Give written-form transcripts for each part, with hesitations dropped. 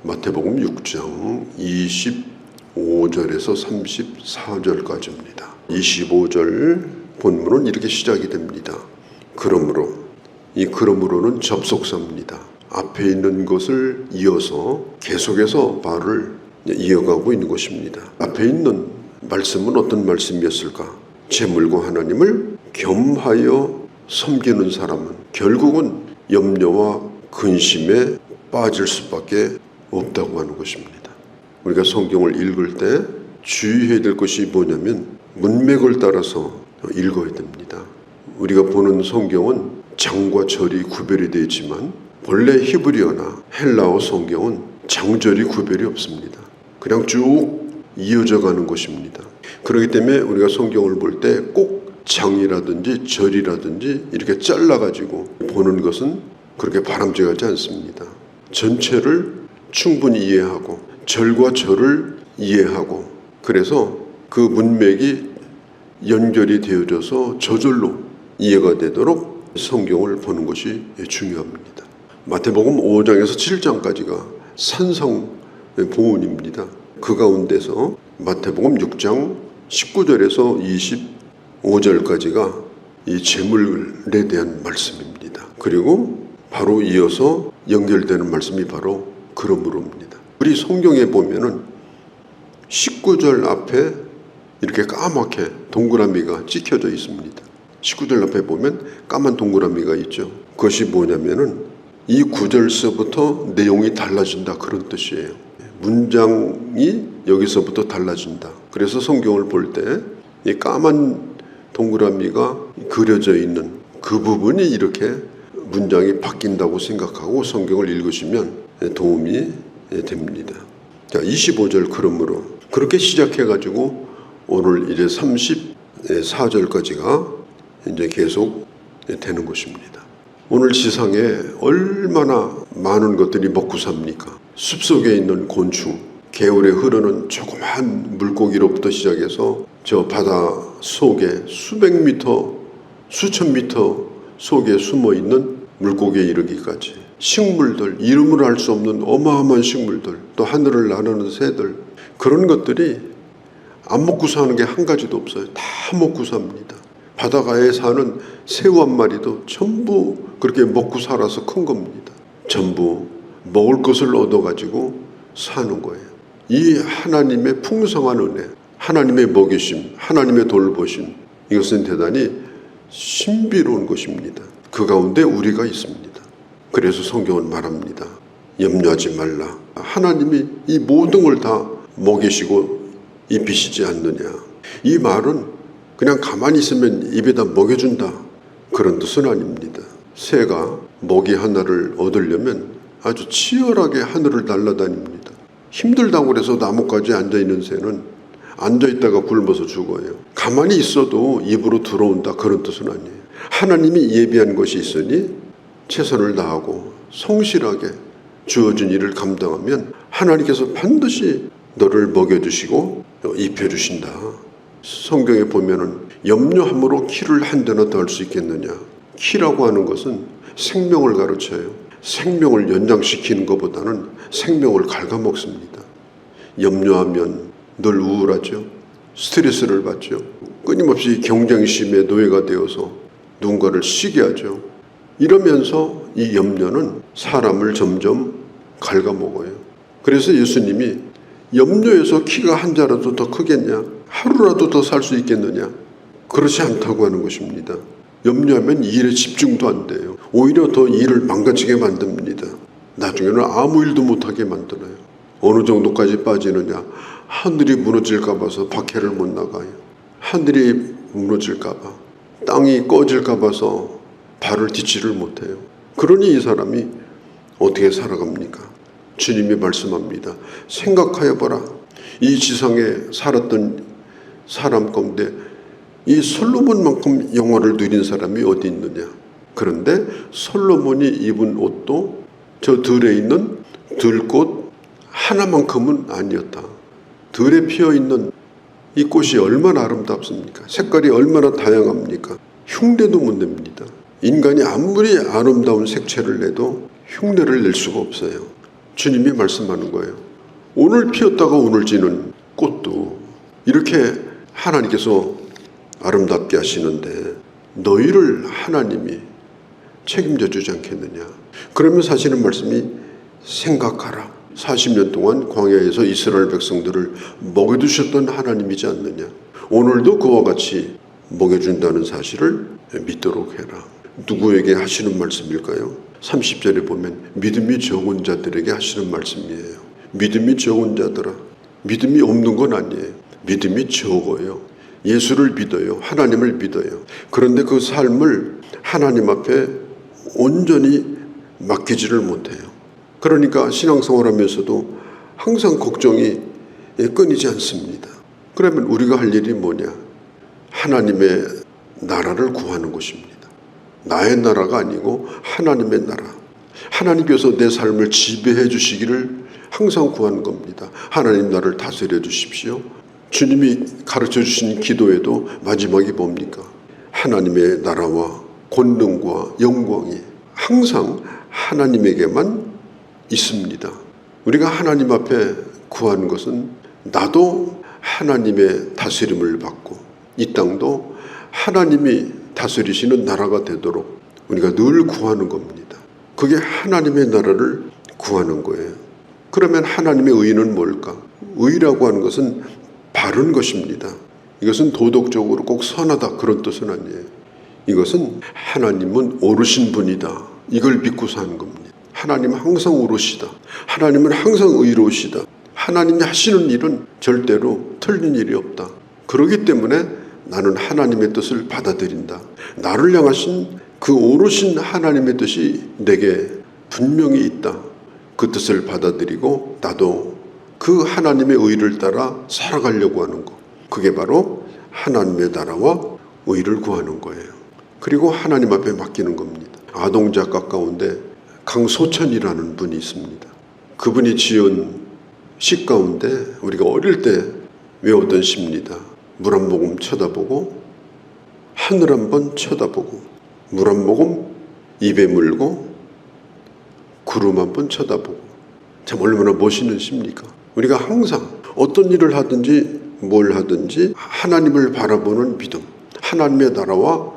마태복음 6장 25절에서 34절까지입니다. 25절 본문은 이렇게 시작이 됩니다. 그러므로, 이 그러므로는 접속사입니다. 앞에 있는 것을 이어서 계속해서 말을 이어가고 있는 것입니다. 앞에 있는 말씀은 어떤 말씀이었을까? 재물과 하나님을 겸하여 섬기는 사람은 결국은 염려와 근심에 빠질 수밖에 없다고 하는 것입니다. 우리가 성경을 읽을 때 주의해야 될 것이 뭐냐면 문맥을 따라서 읽어야 됩니다. 우리가 보는 성경은 장과 절이 구별이 되어 있지만 본래 히브리어나 헬라어 성경은 장절이 구별이 없습니다. 그냥 쭉 이어져 가는 것입니다. 그렇기 때문에 우리가 성경을 볼 때 꼭 장이라든지 절이라든지 이렇게 잘라가지고 보는 것은 그렇게 바람직하지 않습니다. 전체를 충분히 이해하고 절과 절을 이해하고 그래서 그 문맥이 연결이 되어져서 저절로 이해가 되도록 성경을 보는 것이 중요합니다. 마태복음 5장에서 7장까지가 산상 보훈입니다. 그 가운데서 마태복음 6장 19절에서 25절까지가 이 재물에 대한 말씀입니다. 그리고 바로 이어서 연결되는 말씀이 바로 그러므로입니다. 우리 성경에 보면은 19절 앞에 이렇게 까맣게 동그라미가 찍혀져 있습니다. 19절 앞에 보면 까만 동그라미가 있죠. 그것이 뭐냐면은 이 9절서부터 내용이 달라진다 그런 뜻이에요. 문장이 여기서부터 달라진다. 그래서 성경을 볼 때 이 까만 동그라미가 그려져 있는 그 부분이 이렇게 문장이 바뀐다고 생각하고 성경을 읽으시면 도움이 됩니다. 자, 25절 그러므로 그렇게 시작해가지고 오늘 이제 34절까지가 이제 계속 되는 것입니다. 오늘 지상에 얼마나 많은 것들이 먹고 삽니까? 숲속에 있는 곤충, 개울에 흐르는 조그만 물고기로부터 시작해서 저 바다 속에 수백 미터, 수천 미터 속에 숨어있는 물고기에 이르기까지 식물들, 이름을 알 수 없는 어마어마한 식물들, 또 하늘을 나르는 새들, 그런 것들이 안 먹고 사는 게 한 가지도 없어요. 다 먹고 삽니다. 바닷가에 사는 새우 한 마리도 전부 그렇게 먹고 살아서 큰 겁니다. 전부 먹을 것을 얻어가지고 사는 거예요. 이 하나님의 풍성한 은혜, 하나님의 먹이심, 하나님의 돌보심, 이것은 대단히 신비로운 것입니다. 그 가운데 우리가 있습니다. 그래서 성경은 말합니다. 염려하지 말라. 하나님이 이 모든 걸 다 먹이시고 입히시지 않느냐. 이 말은 그냥 가만히 있으면 입에다 먹여준다 그런 뜻은 아닙니다. 새가 먹이 하나를 얻으려면 아주 치열하게 하늘을 날아다닙니다. 힘들다고 해서 나뭇가지에 앉아있는 새는 앉아있다가 굶어서 죽어요. 가만히 있어도 입으로 들어온다 그런 뜻은 아니에요. 하나님이 예비한 것이 있으니 최선을 다하고 성실하게 주어진 일을 감당하면 하나님께서 반드시 너를 먹여주시고 입혀주신다. 성경에 보면은 염려함으로 키를 한 대나 더 할 수 있겠느냐. 키라고 하는 것은 생명을 가르쳐요. 생명을 연장시키는 것보다는 생명을 갉아먹습니다. 염려하면 늘 우울하죠. 스트레스를 받죠. 끊임없이 경쟁심의 노예가 되어서 누군가를 쉬게 하죠. 이러면서 이 염려는 사람을 점점 갉아먹어요. 그래서 예수님이 염려해서 키가 한 자라도 더 크겠냐? 하루라도 더 살 수 있겠느냐? 그렇지 않다고 하는 것입니다. 염려하면 일에 집중도 안 돼요. 오히려 더 일을 망가지게 만듭니다. 나중에는 아무 일도 못하게 만들어요. 어느 정도까지 빠지느냐? 하늘이 무너질까 봐서 밖에를 못 나가요. 하늘이 무너질까 봐, 땅이 꺼질까 봐서 발을 딛지를 못해요. 그러니 이 사람이 어떻게 살아갑니까? 주님이 말씀합니다. 생각하여 봐라. 이 지상에 살았던 사람 가운데 이 솔로몬만큼 영화를 누린 사람이 어디 있느냐. 그런데 솔로몬이 입은 옷도 저 들에 있는 들꽃 하나만큼은 아니었다. 들에 피어있는 이 꽃이 얼마나 아름답습니까? 색깔이 얼마나 다양합니까? 흉내도 못 냅니다. 인간이 아무리 아름다운 색채를 내도 흉내를 낼 수가 없어요. 주님이 말씀하는 거예요. 오늘 피었다가 오늘 지는 꽃도 이렇게 하나님께서 아름답게 하시는데 너희를 하나님이 책임져 주지 않겠느냐. 그러면서 하시는 말씀이 생각하라. 40년 동안 광야에서 이스라엘 백성들을 먹여주셨던 하나님이지 않느냐. 오늘도 그와 같이 먹여준다는 사실을 믿도록 해라. 누구에게 하시는 말씀일까요? 30절에 보면 믿음이 적은 자들에게 하시는 말씀이에요. 믿음이 적은 자들아. 믿음이 없는 건 아니에요. 믿음이 적어요. 예수를 믿어요. 하나님을 믿어요. 그런데 그 삶을 하나님 앞에 온전히 맡기지를 못해요. 그러니까 신앙생활하면서도 항상 걱정이 끊이지 않습니다. 그러면 우리가 할 일이 뭐냐? 하나님의 나라를 구하는 것입니다. 나의 나라가 아니고 하나님의 나라. 하나님께서 내 삶을 지배해 주시기를 항상 구하는 겁니다. 하나님 나를 다스려 주십시오. 주님이 가르쳐 주신 기도에도 마지막이 뭡니까? 하나님의 나라와 권능과 영광이 항상 하나님에게만 있습니다. 우리가 하나님 앞에 구하는 것은 나도 하나님의 다스림을 받고 이 땅도 하나님이 다스리시는 나라가 되도록 우리가 늘 구하는 겁니다. 그게 하나님의 나라를 구하는 거예요. 그러면 하나님의 의는 뭘까? 의라고 하는 것은 바른 것입니다. 이것은 도덕적으로 꼭 선하다 그런 뜻은 아니에요. 이것은 하나님은 옳으신 분이다. 이걸 믿고 사는 겁니다. 하나님은 항상 옳으시다. 하나님은 항상 의로우시다. 하나님이 하시는 일은 절대로 틀린 일이 없다. 그렇기 때문에 나는 하나님의 뜻을 받아들인다. 나를 향하신 그 옳으신 하나님의 뜻이 내게 분명히 있다. 그 뜻을 받아들이고 나도 그 하나님의 의를 따라 살아가려고 하는 것. 그게 바로 하나님의 나라와 의를 구하는 거예요. 그리고 하나님 앞에 맡기는 겁니다. 아동 작가 가운데 강소천이라는 분이 있습니다. 그분이 지은 시 가운데 우리가 어릴 때 외웠던 시입니다. 물 한 모금 쳐다보고 하늘 한번 쳐다보고 물 한 모금 입에 물고 구름 한번 쳐다보고. 참 얼마나 멋있는 시입니까? 우리가 항상 어떤 일을 하든지 뭘 하든지 하나님을 바라보는 믿음, 하나님의 나라와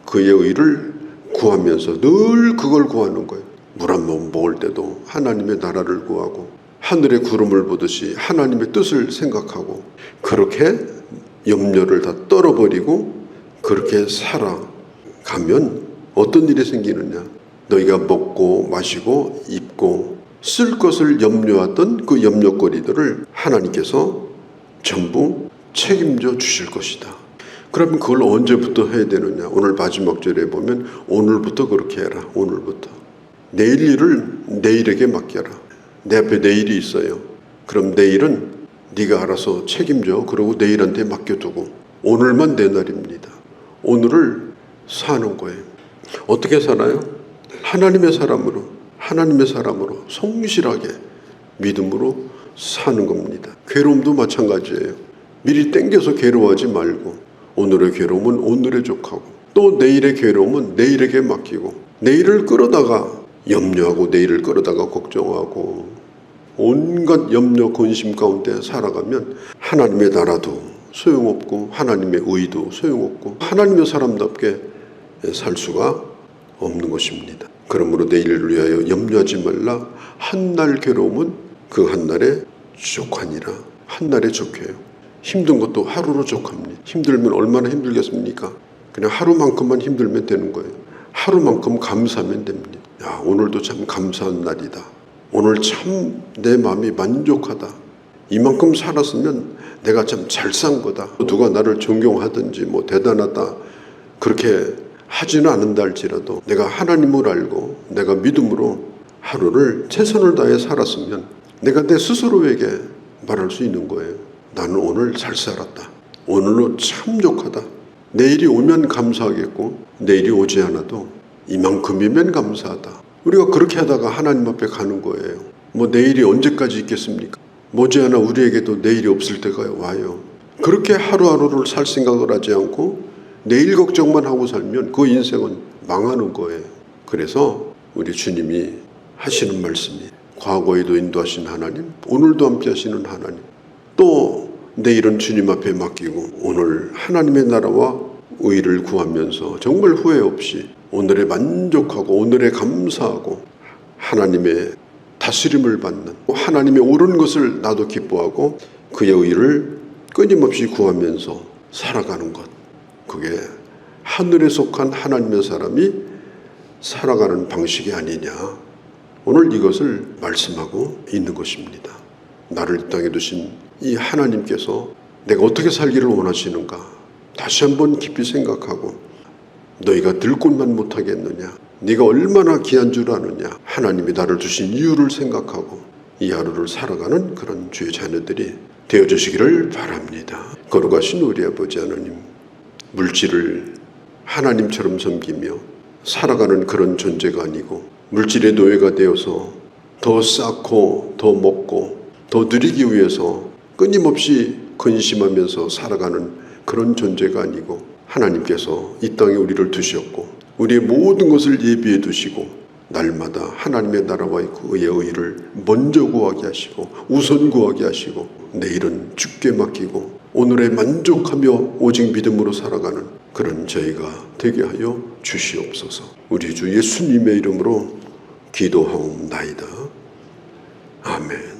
그의 의를 구하면서 늘 그걸 구하는 거예요. 물 한 모금 먹을 때도 하나님의 나라를 구하고 하늘의 구름을 보듯이 하나님의 뜻을 생각하고 그렇게 염려를 다 떨어버리고 그렇게 살아가면 어떤 일이 생기느냐? 너희가 먹고 마시고 입고 쓸 것을 염려하던 그 염려거리들을 하나님께서 전부 책임져 주실 것이다. 그러면 그걸 언제부터 해야 되느냐? 오늘 마지막 절에 보면 오늘부터 그렇게 해라. 오늘부터. 내일 일을 내일에게 맡겨라. 내 앞에 내일이 있어요. 그럼 내일은 네가 알아서 책임져. 그러고 내일한테 맡겨두고 오늘만 내 날입니다. 오늘을 사는 거예요. 어떻게 살아요? 하나님의 사람으로 성실하게 믿음으로 사는 겁니다. 괴로움도 마찬가지예요. 미리 땡겨서 괴로워하지 말고 오늘의 괴로움은 오늘에 족하고 또 내일의 괴로움은 내일에게 맡기고 내일을 끌어다가 염려하고 내일을 끌어다가 걱정하고 온갖 염려 근심 가운데 살아가면 하나님의 나라도 소용없고 하나님의 의도 소용없고 하나님의 사람답게 살 수가 없는 것입니다. 그러므로 내일을 위하여 염려하지 말라. 한날 괴로움은 그 한날에 족하니라. 한날에 족해요. 힘든 것도 하루로 족합니다. 힘들면 얼마나 힘들겠습니까? 그냥 하루만큼만 힘들면 되는 거예요. 하루만큼 감사하면 됩니다. 야, 오늘도 참 감사한 날이다. 오늘 참 내 마음이 만족하다. 이만큼 살았으면 내가 참 잘 산 거다. 누가 나를 존경하든지 뭐 대단하다 그렇게 하지는 않는다 할지라도 내가 하나님을 알고 내가 믿음으로 하루를 최선을 다해 살았으면 내가 내 스스로에게 말할 수 있는 거예요. 나는 오늘 잘 살았다. 오늘로 참족하다. 내일이 오면 감사하겠고 내일이 오지 않아도 이만큼이면 감사하다. 우리가 그렇게 하다가 하나님 앞에 가는 거예요. 뭐 내일이 언제까지 있겠습니까? 머지않아 우리에게도 내일이 없을 때가 와요. 그렇게 하루하루를 살 생각을 하지 않고 내일 걱정만 하고 살면 그 인생은 망하는 거예요. 그래서 우리 주님이 하시는 말씀이 과거에도 인도하신 하나님, 오늘도 함께 하시는 하나님, 또 내일은 주님 앞에 맡기고 오늘 하나님의 나라와 의를 구하면서 정말 후회 없이 오늘에 만족하고 오늘에 감사하고 하나님의 다스림을 받는, 하나님의 옳은 것을 나도 기뻐하고 그의 의를 끊임없이 구하면서 살아가는 것, 그게 하늘에 속한 하나님의 사람이 살아가는 방식이 아니냐, 오늘 이것을 말씀하고 있는 것입니다. 나를 이 땅에 두신 이 하나님께서 내가 어떻게 살기를 원하시는가 다시 한번 깊이 생각하고, 너희가 들꽃만 못하겠느냐, 네가 얼마나 귀한 줄 아느냐, 하나님이 나를 주신 이유를 생각하고 이 하루를 살아가는 그런 주의 자녀들이 되어주시기를 바랍니다. 거룩하신 우리 아버지 하나님, 물질을 하나님처럼 섬기며 살아가는 그런 존재가 아니고 물질의 노예가 되어서 더 쌓고 더 먹고 더 누리기 위해서 끊임없이 근심하면서 살아가는 그런 존재가 아니고, 하나님께서 이 땅에 우리를 두셨고 우리의 모든 것을 예비해 두시고 날마다 하나님의 나라와 그의 의를 먼저 구하게 하시고 우선 구하게 하시고 내일은 주께 맡기고 오늘에 만족하며 오직 믿음으로 살아가는 그런 저희가 되게 하여 주시옵소서. 우리 주 예수님의 이름으로 기도하옵나이다. 아멘.